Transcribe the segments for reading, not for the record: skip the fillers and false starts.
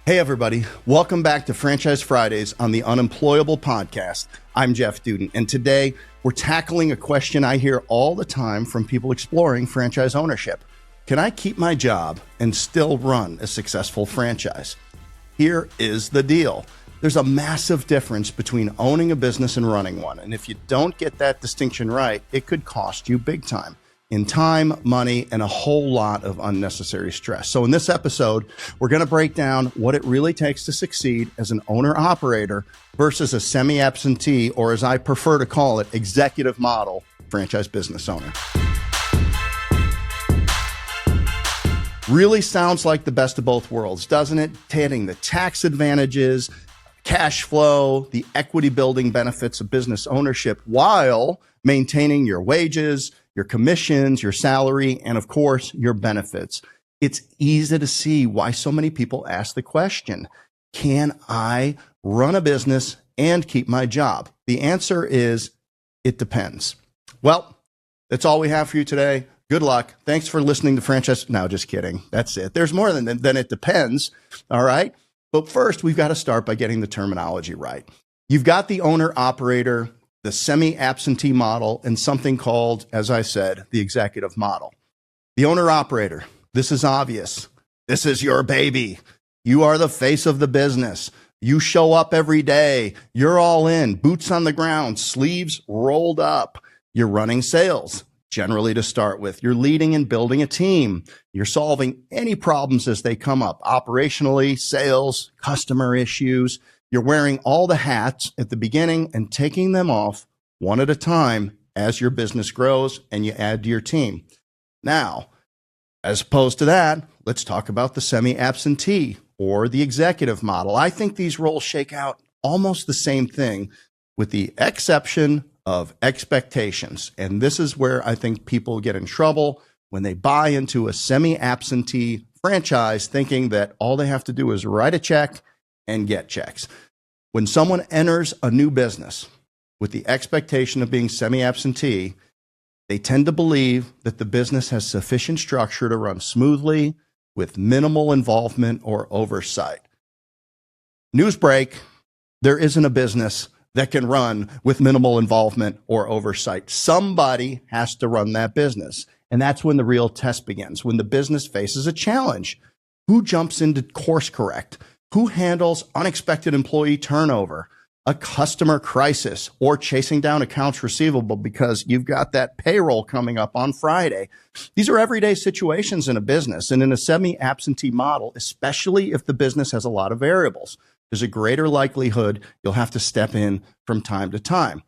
Hey, everybody. Welcome back to Franchise Fridays on the Unemployable podcast. I'm Jeff Dudan, and today we're tackling a question I hear all the time from people exploring franchise ownership. Can I keep my job and still run a successful franchise? Here is the deal. There's a massive difference between owning a business and running one, and if you don't get that distinction right, it could cost you big time. In time, money, and a whole lot of unnecessary stress. So in this episode, we're going to break down what it really takes to succeed as an owner-operator versus a semi-absentee, or as I prefer to call it, executive model franchise business owner. Really sounds like the best of both worlds, doesn't it? Getting the tax advantages, cash flow, the equity building benefits of business ownership while maintaining your wages, your commissions, your salary, and of course, your benefits. It's easy to see why so many people ask the question, can I run a business and keep my job? The answer is, it depends. Well, that's all we have for you today. Good luck. Thanks for listening to Franchise. No, just kidding. That's it. There's more than it depends. All right. But first, we've got to start by getting the terminology right. You've got the owner-operator, the semi-absentee model, and something called, as I said, the executive model. The owner-operator, this is obvious. This is your baby. You are the face of the business. You show up every day. You're all in, boots on the ground, sleeves rolled up. You're running sales, generally to start with. You're leading and building a team. You're solving any problems as they come up, operationally, sales, customer issues. You're wearing all the hats at the beginning and taking them off one at a time as your business grows and you add to your team. Now, as opposed to that, let's talk about the semi-absentee or the executive model. I think these roles shake out almost the same thing with the exception of expectations. And this is where I think people get in trouble when they buy into a semi-absentee franchise thinking that all they have to do is write a check and get checks. When someone enters a new business with the expectation of being semi-absentee, they tend to believe that the business has sufficient structure to run smoothly with minimal involvement or oversight. News break, there isn't a business that can run with minimal involvement or oversight. Somebody has to run that business. And that's when the real test begins, when the business faces a challenge. Who jumps in to course correct? Who handles unexpected employee turnover, a customer crisis, or chasing down accounts receivable because you've got that payroll coming up on Friday? These are everyday situations in a business, and in a semi-absentee model, especially if the business has a lot of variables, there's a greater likelihood you'll have to step in from time to time.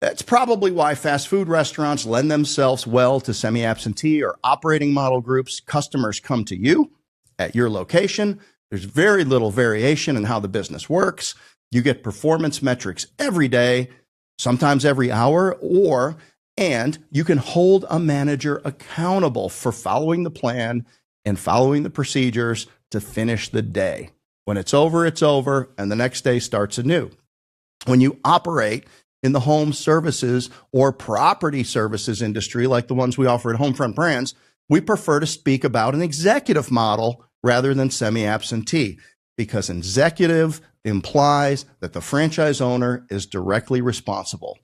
That's probably why fast food restaurants lend themselves well to semi-absentee or operating model groups. Customers come to you at your location. There's very little variation in how the business works. You get performance metrics every day, sometimes every hour, and you can hold a manager accountable for following the plan and following the procedures to finish the day. When it's over, and the next day starts anew. When you operate in the home services or property services industry, like the ones we offer at Homefront Brands, we prefer to speak about an executive model rather than semi-absentee, because executive implies that the franchise owner is directly responsible.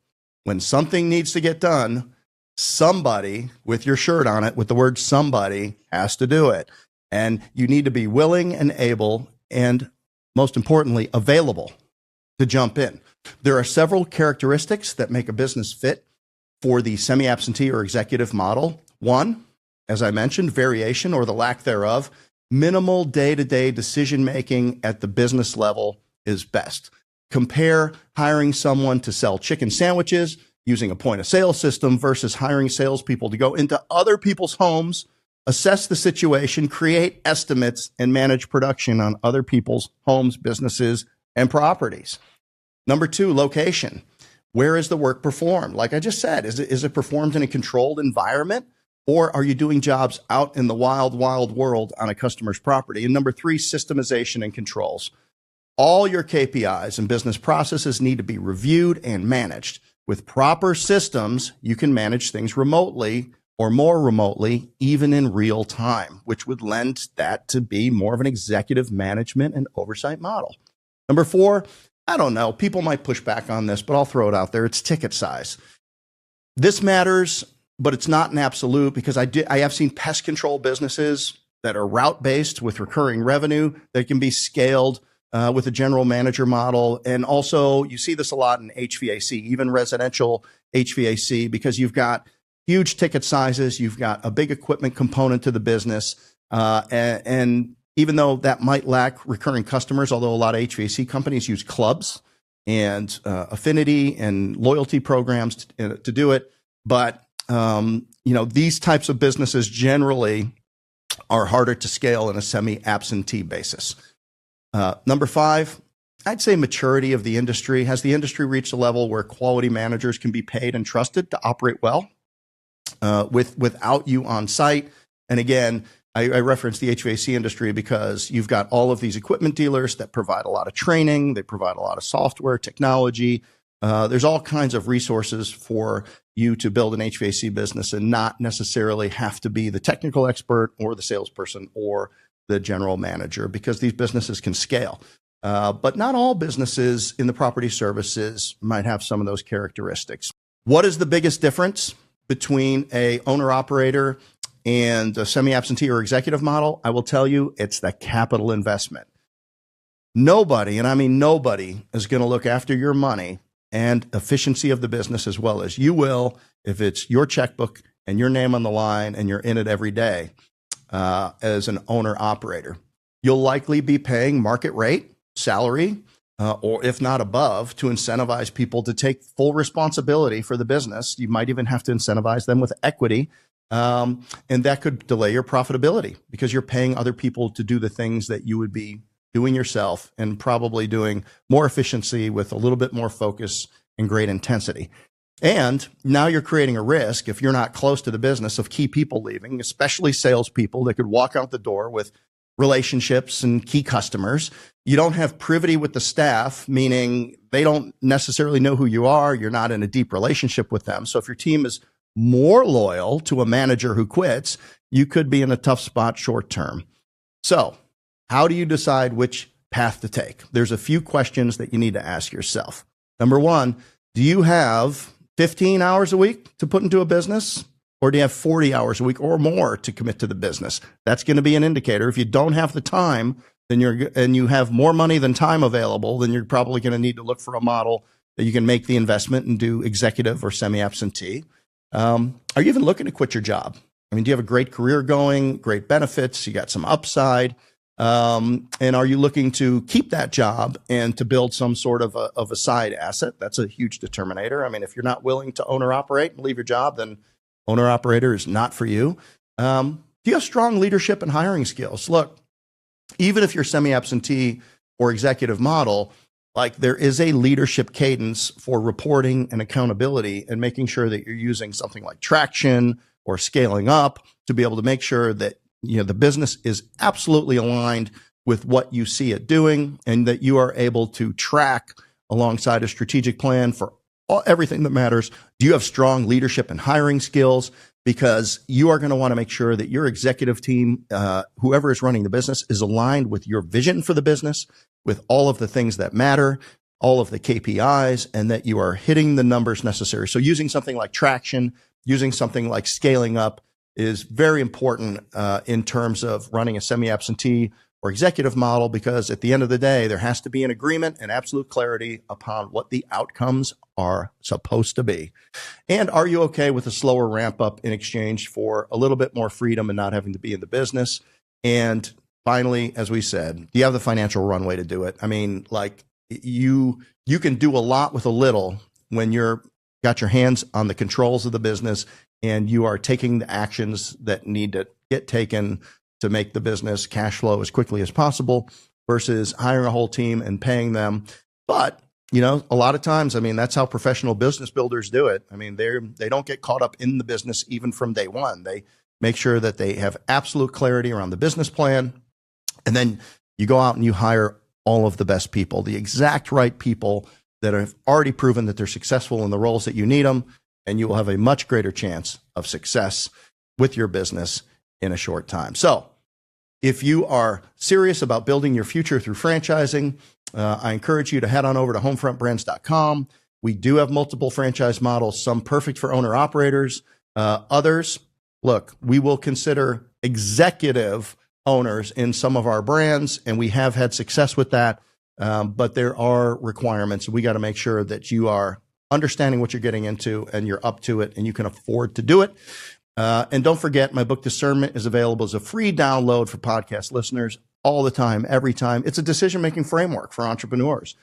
When something needs to get done, somebody with your shirt on it, with the word somebody, has to do it. And you need to be willing and able, and most importantly, available to jump in. There are several characteristics that make a business fit for the semi-absentee or executive model. One, as I mentioned, variation or the lack thereof. Minimal day-to-day decision-making at the business level is best. Compare hiring someone to sell chicken sandwiches using a point-of-sale system versus hiring salespeople to go into other people's homes, assess the situation, create estimates, and manage production on other people's homes, businesses, and properties. Number two, location. Where is the work performed? Like I just said, is it performed in a controlled environment? Or are you doing jobs out in the wild, wild world on a customer's property? And number three, systemization and controls. All your KPIs and business processes need to be reviewed and managed. With proper systems, you can manage things remotely or more remotely, even in real time, which would lend that to be more of an executive management and oversight model. Number 4, I don't know, people might push back on this, but I'll throw it out there. It's ticket size. This matters, but it's not an absolute, because I have seen pest control businesses that are route-based with recurring revenue that can be scaled with a general manager model. And also you see this a lot in HVAC, even residential HVAC, because you've got huge ticket sizes, you've got a big equipment component to the business. And even though that might lack recurring customers, although a lot of HVAC companies use clubs and affinity and loyalty programs to do it. But, these types of businesses generally are harder to scale in a semi-absentee basis. Number 5, I'd say maturity of the industry. Has the industry reached a level where quality managers can be paid and trusted to operate well without you on site? And again, I reference the HVAC industry because you've got all of these equipment dealers that provide a lot of training. They provide a lot of software, technology. There's all kinds of resources for you to build an HVAC business and not necessarily have to be the technical expert or the salesperson or the general manager, because these businesses can scale. But not all businesses in the property services might have some of those characteristics. What is the biggest difference between a owner-operator and a semi-absentee or executive model? I will tell you, it's the capital investment. Nobody, and I mean nobody, is going to look after your money and efficiency of the business as well as you will if it's your checkbook and your name on the line and you're in it every day as an owner-operator. You'll likely be paying market rate salary, or if not above, to incentivize people to take full responsibility for the business. You might even have to incentivize them with equity. And that could delay your profitability because you're paying other people to do the things that you would be doing yourself and probably doing more efficiency with a little bit more focus and great intensity. And now you're creating a risk, if you're not close to the business, of key people leaving, especially salespeople that could walk out the door with relationships and key customers. You don't have privity with the staff, meaning they don't necessarily know who you are. You're not in a deep relationship with them. So if your team is more loyal to a manager who quits, you could be in a tough spot short term. So how do you decide which path to take? There's a few questions that you need to ask yourself. Number 1, do you have 15 hours a week to put into a business? Or do you have 40 hours a week or more to commit to the business? That's going to be an indicator. If you don't have the time, then and you have more money than time available, then you're probably going to need to look for a model that you can make the investment and do executive or semi-absentee. Are you even looking to quit your job? I mean, do you have a great career going, great benefits? You got some upside? And are you looking to keep that job and to build some sort of a side asset? That's a huge determinator. I mean, if you're not willing to own or operate and leave your job, then owner-operator is not for you. Do you have strong leadership and hiring skills? Look, even if you're semi-absentee or executive model, like there is a leadership cadence for reporting and accountability and making sure that you're using something like traction or scaling up to be able to make sure that the business is absolutely aligned with what you see it doing and that you are able to track alongside a strategic plan for everything that matters. Do you have strong leadership and hiring skills? Because you are going to want to make sure that your executive team, whoever is running the business, is aligned with your vision for the business, with all of the things that matter, all of the KPIs, and that you are hitting the numbers necessary. So using something like traction, using something like scaling up is very important in terms of running a semi-absentee or executive model, because at the end of the day, there has to be an agreement and absolute clarity upon what the outcomes are supposed to be. And are you okay with a slower ramp up in exchange for a little bit more freedom and not having to be in the business? And finally, as we said, do you have the financial runway to do it? I mean, like you can do a lot with a little when you're got your hands on the controls of the business and you are taking the actions that need to get taken to make the business cash flow as quickly as possible versus hiring a whole team and paying them. But, a lot of times, I mean, that's how professional business builders do it. I mean, they don't get caught up in the business even from day one. They make sure that they have absolute clarity around the business plan. And then you go out and you hire all of the best people, the exact right people that have already proven that they're successful in the roles that you need them. And you will have a much greater chance of success. with your business in a short time. So if you are serious about building your future through franchising, I encourage you to head on over to homefrontbrands.com. We do have multiple franchise models, some perfect for owner operators. Others, look, we will consider executive owners in some of our brands, and we have had success with that. But there are requirements. We got to make sure that you are understanding what you're getting into and you're up to it and you can afford to do it. And don't forget, my book Discernment is available as a free download for podcast listeners all the time, every time. It's a decision-making framework for entrepreneurs.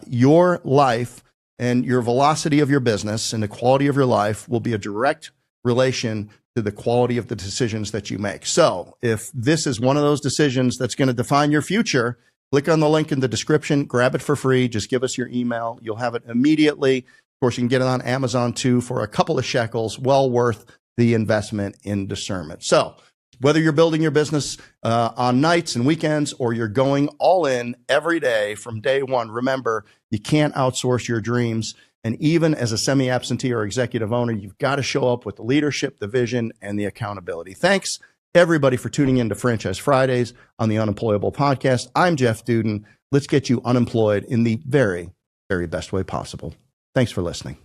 Your life and your velocity of your business and the quality of your life will be a direct relation to the quality of the decisions that you make. So if this is one of those decisions that's going to define your future, click on the link in the description, grab it for free. Just give us your email. You'll have it immediately. Of course, you can get it on Amazon too for a couple of shekels, well worth the investment in discernment. So whether you're building your business on nights and weekends or you're going all in every day from day one, remember, you can't outsource your dreams. And even as a semi-absentee or executive owner, you've got to show up with the leadership, the vision, and the accountability. Thanks, everybody, for tuning in to Franchise Fridays on the Unemployable podcast. I'm Jeff Dudan. Let's get you unemployed in the very, very best way possible. Thanks for listening.